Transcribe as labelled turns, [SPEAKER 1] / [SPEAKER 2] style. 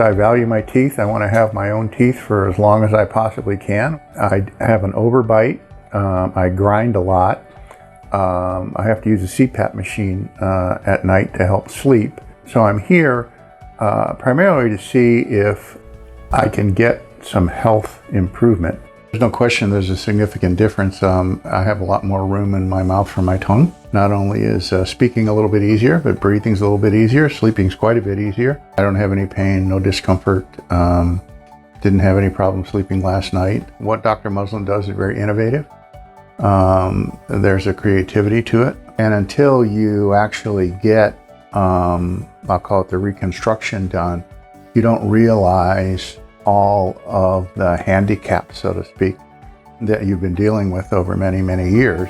[SPEAKER 1] I value my teeth. I want to have my own teeth for as long as I possibly can. I have an overbite. I grind a lot. I have to use a CPAP machine at night to help sleep. So I'm here primarily to see if I can get some health improvement. There's no question there's a significant difference. I have a lot more room in my mouth for my tongue. Not only is speaking a little bit easier, but breathing's a little bit easier. Sleeping's quite a bit easier. I don't have any pain, no discomfort. Didn't have any problem sleeping last night. What Dr. Muslin does is very innovative. There's a creativity to it. And until you actually get, I'll call it the reconstruction done, you don't realize all of the handicaps, so to speak, that you've been dealing with over many, many years.